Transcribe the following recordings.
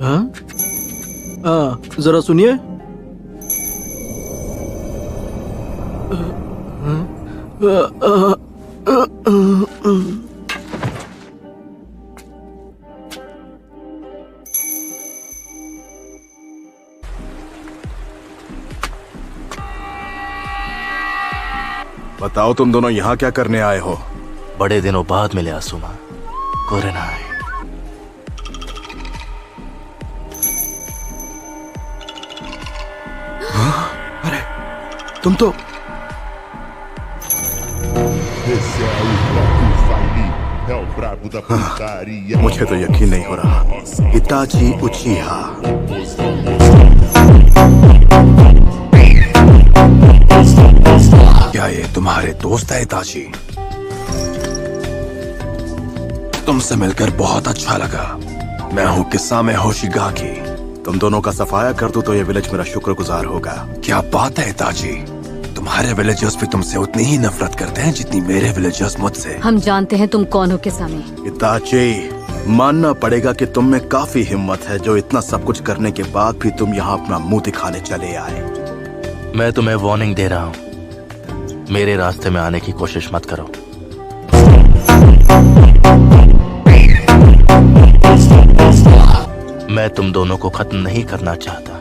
हाँ? जरा सुनिए। बताओ तुम दोनों यहाँ क्या करने आए हो? बड़े दिनों बाद मिले आसुमा। कोरेनाई। अरे तुम तो Esse é o próprio Faili, é o brabo da putaria. मुझे तो यकीन नहीं हो रहा। इताची उचिहा। क्या ये तुम्हारे दोस्त है इताची? तुमसे मिलकर बहुत अच्छा लगा। मैं हूँ किस्सा में होशिगाकी। तुम दोनों का सफाया कर दूं तो ये विलेज मेरा शुक्रगुजार होगा। क्या बात है इताची, तुम्हारे विलेजर्स भी तुमसे उतनी ही नफरत करते हैं जितनी मेरे विलेजर्स मुझसे। हम जानते हैं तुम कौन हो किसामी। इताची, मानना पड़ेगा कि तुम में काफी हिम्मत है जो इतना सब कुछ करने के बाद भी तुम यहाँ अपना मुंह दिखाने चले आए। मैं तुम्हें वार्निंग दे रहा हूँ, मेरे रास्ते में आने की कोशिश मत करो। मैं तुम दोनों को खत्म नहीं करना चाहता।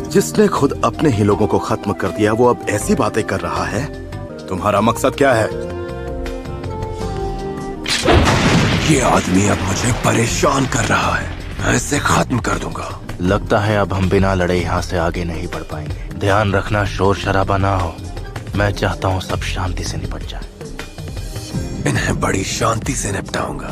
जिसने खुद अपने ही लोगों को खत्म कर दिया वो अब ऐसी बातें कर रहा है। तुम्हारा मकसद क्या है? ये आदमी अब मुझे परेशान कर रहा है, मैं इसे खत्म कर दूंगा। लगता है अब हम बिना लड़े यहाँ से आगे नहीं बढ़ पाएंगे। ध्यान रखना शोर शराबा ना हो। मैं चाहता हूँ सब शांति से निपट जाए। इन्हें बड़ी शांति से निपटाऊंगा।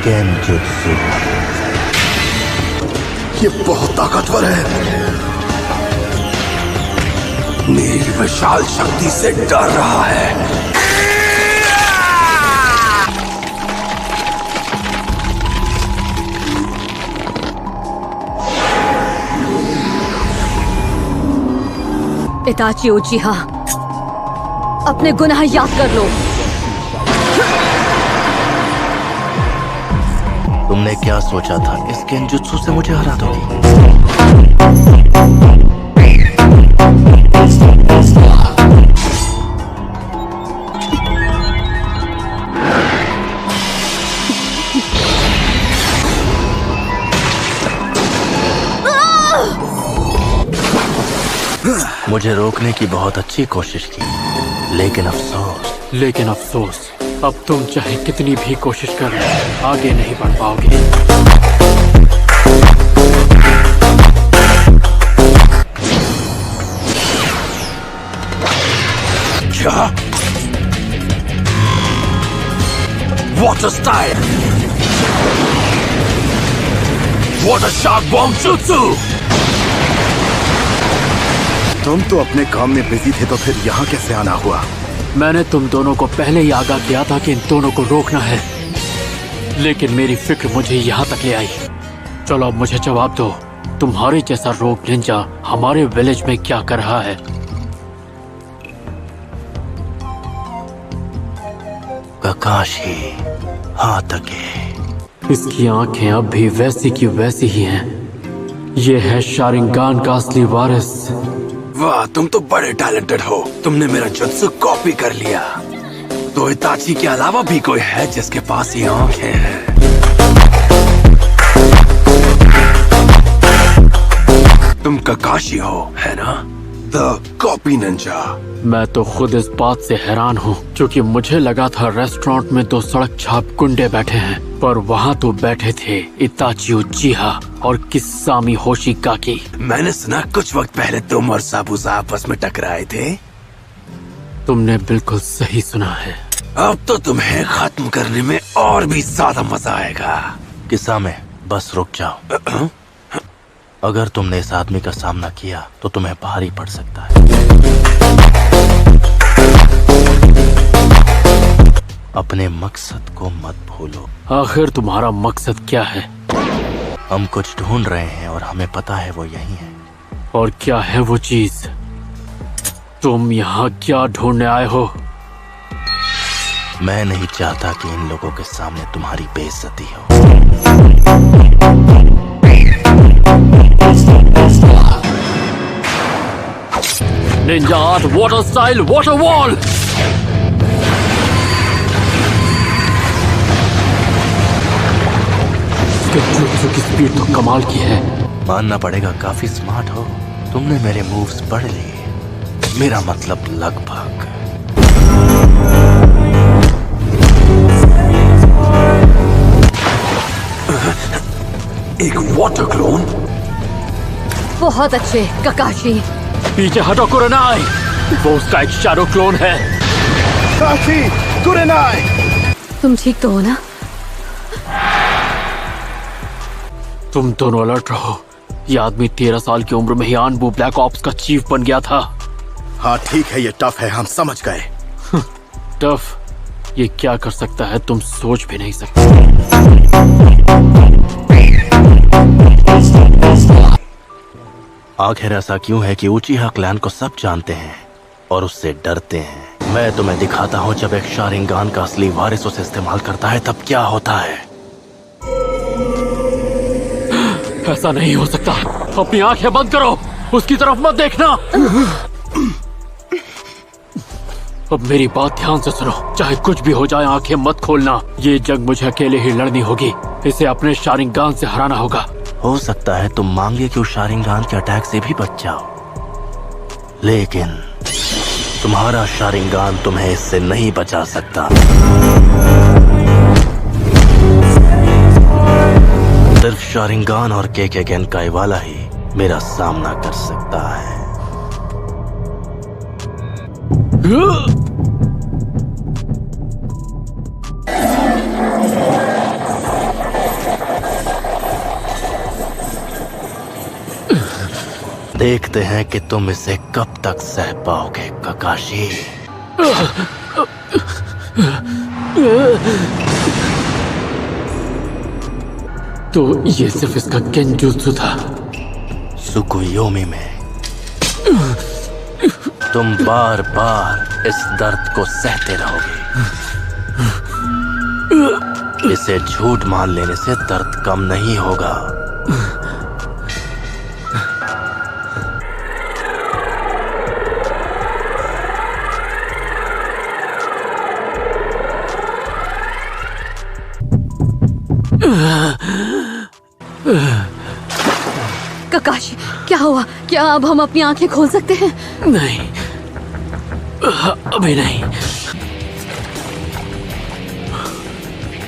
केनजुत्सु। ये बहुत ताकतवर है, मेरी विशाल शक्ति से डर रहा है। इताची उचिहा, अपने गुनाह याद कर लो। तुमने क्या सोचा था इस केनजुत्सु से मुझे हरा दोगी? मुझे रोकने की बहुत अच्छी कोशिश की, लेकिन अफसोस अब तुम चाहे कितनी भी कोशिश कर लो, आगे नहीं बढ़ पाओगे। क्या? Water style! Water shark bomb jutsu! तुम तो अपने काम में बिजी थे तो फिर यहाँ कैसे आना हुआ? मैंने तुम दोनों को पहले ही आगाह किया था कि इन दोनों को रोकना है, लेकिन मेरी फिक्र मुझे यहाँ तक ले आई। चलो अब मुझे जवाब दो, तुम्हारे जैसा रोग निंजा हमारे विलेज में क्या कर रहा है? काकाशी हातके। इसकी आंखें अब भी वैसी की वैसी ही हैं। ये है शारिंगान का असली वारिस। वाह, तुम तो बड़े टैलेंटेड हो। तुमने मेरा जुत्सु कॉपी कर लिया। तो इताची के अलावा भी कोई है जिसके पास ये आंखें हैं? तुम काकाशी हो, है ना? The copy Ninja. मैं तो खुद इस बात से हैरान हूँ, क्योंकि मुझे लगा था रेस्टोरेंट में दो सड़क छाप गुंडे बैठे हैं, पर वहाँ तो बैठे थे इताची उचिहा और किसामी होशिगाकी। मैंने सुना कुछ वक्त पहले तुम और साबुजा आपस में टकराए थे। तुमने बिल्कुल सही सुना है। अब तो तुम्हें खत्म करने में और भी ज्यादा मजा आएगा। किस्सा में बस रुक जाओ। अगर तुमने इस आदमी का सामना किया तो तुम्हें भारी पड़ सकता है। अब अपने मकसद को मत भूलो। आखिर तुम्हारा मकसद क्या है? हम कुछ ढूंढ रहे हैं और हमें पता है वो यही है। और क्या है वो चीज? तुम यहाँ क्या ढूंढने आए हो? मैं नहीं चाहता कि इन लोगों के सामने तुम्हारी बेइज्जती हो। Ninja art water style water wall. Jutsu की स्पीड तो कमाल की है। मानना पड़ेगा, काफी स्मार्ट हो। तुमने मेरे मूव्स पढ़ लिए। मेरा मतलब लगभग। एक वाटर क्लोन? बहुत अच्छे ककाशी। पीछे हटो कुरेनाई, वो उसका एक शैडो क्लोन है। काशी, कुरेनाई! तुम ठीक तो हो ना? तुम दोनों अलर्ट रहो। ये आदमी 13 साल की उम्र में ही आनबू ब्लैक ऑप्स का चीफ बन गया था। हाँ ठीक है, ये टफ है, हम समझ गए। टफ? ये क्या कर सकता है तुम सोच भी नहीं सकते। आखिर ऐसा क्यों है कि उचिहा क्लैन को सब जानते हैं और उससे डरते हैं? मैं तुम्हें दिखाता हूँ, जब एक शारिंगान का असली वारिस उसे इस्तेमाल करता है तब क्या होता है। ऐसा नहीं हो सकता। अपनी आंखें बंद करो, उसकी तरफ मत देखना। अब मेरी बात ध्यान से सुनो, चाहे कुछ भी हो जाए आंखें मत खोलना। ये जंग मुझे अकेले ही लड़नी होगी। इसे अपने शारिंगान से हराना होगा। हो सकता है तुम मांगे कि उस शारिंगान के अटैक से भी बच जाओ, लेकिन तुम्हारा शारिंगान तुम्हें इससे नहीं बचा सकता। सिर्फ शारिंगान और केके गेनकाई वाला ही मेरा सामना कर सकता है। देखते हैं कि तुम इसे कब तक सह पाओगे ककाशी। तो ये सिर्फ इसका गेंजुत्सु था। सुकुयोमी में तुम बार बार इस दर्द को सहते रहोगे। इसे झूठ मान लेने से दर्द कम नहीं होगा। ककाशी, क्या हुआ? क्या अब हम अपनी आंखें खोल सकते हैं? नहीं, अभी नहीं।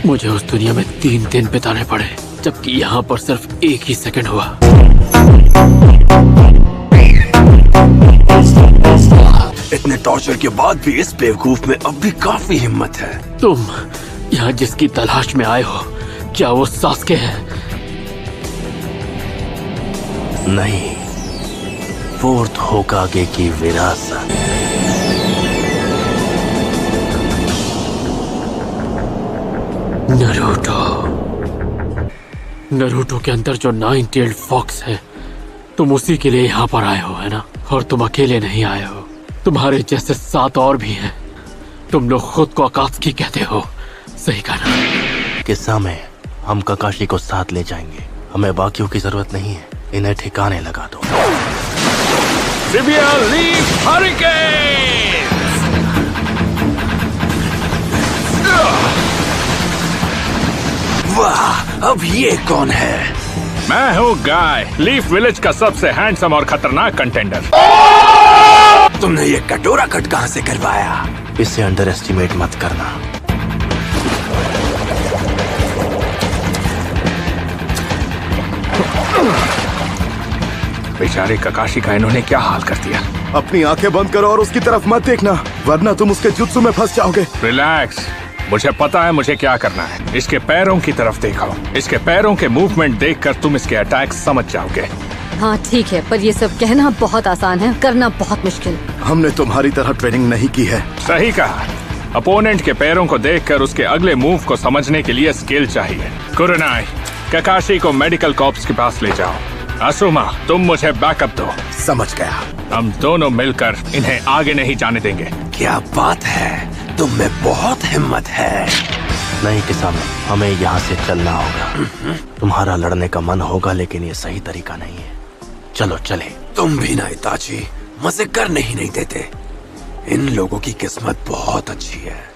मुझे उस दुनिया में 3 दिन बिताने पड़े, जबकि यहाँ पर सिर्फ 1 ही सेकंड हुआ। इतने टॉर्चर के बाद भी इस बेवकूफ में अब भी काफी हिम्मत है। तुम यहाँ जिसकी तलाश में आए हो, क्या वो सास्के है? नहीं, फोर्थ होकागे की विरासत। नरूटो के अंदर जो 9-tailed फॉक्स है, तुम उसी के लिए यहाँ पर आए हो, है ना? और तुम अकेले नहीं आए हो, तुम्हारे जैसे 7 और भी हैं। तुम लोग खुद को अकात्सुकी कहते हो, सही कहा ना? किस्सा में हम ककाशी को साथ ले जाएंगे। हमें बाकियों की जरूरत नहीं है। इन्हें ठिकाने लगा दो। Sibia leaf hurricane! वाह, अब ये कौन है? मैं हूँ गाय, लीफ विलेज का सबसे हैंडसम और खतरनाक कंटेंडर। तुमने ये कटोरा कट कहाँ से करवाया? इसे अंडर एस्टिमेट मत करना। बेचारे ककाशी का इन्होंने क्या हाल कर दिया। अपनी आंखें बंद करो और उसकी तरफ मत देखना, वरना तुम उसके जुत्सु में फंस जाओगे। रिलैक्स, मुझे पता है मुझे क्या करना है। इसके पैरों की तरफ देखो। इसके पैरों के मूवमेंट देखकर तुम इसके अटैक समझ जाओगे। हाँ ठीक है, पर ये सब कहना बहुत आसान है, करना बहुत मुश्किल। हमने तुम्हारी तरह ट्रेनिंग नहीं की है। सही कहा। अपोनेंट के पैरों को देखकर उसके अगले मूव को समझने के लिए स्किल चाहिए। कुरनाई, ककाशी को मेडिकल कॉर्प्स के पास ले जाओ। असुमा, तुम मुझे बैकअप दो। समझ गया। हम दोनों मिलकर इन्हें आगे नहीं जाने देंगे। क्या बात है, तुम में बहुत हिम्मत है। नहीं किसामे, हमें यहाँ से चलना होगा। तुम्हारा लड़ने का मन होगा लेकिन ये सही तरीका नहीं है। चलो चले। तुम भी ना इताची, मजे करने ही नहीं देते। इन लोगों की किस्मत बहुत अच्छी है।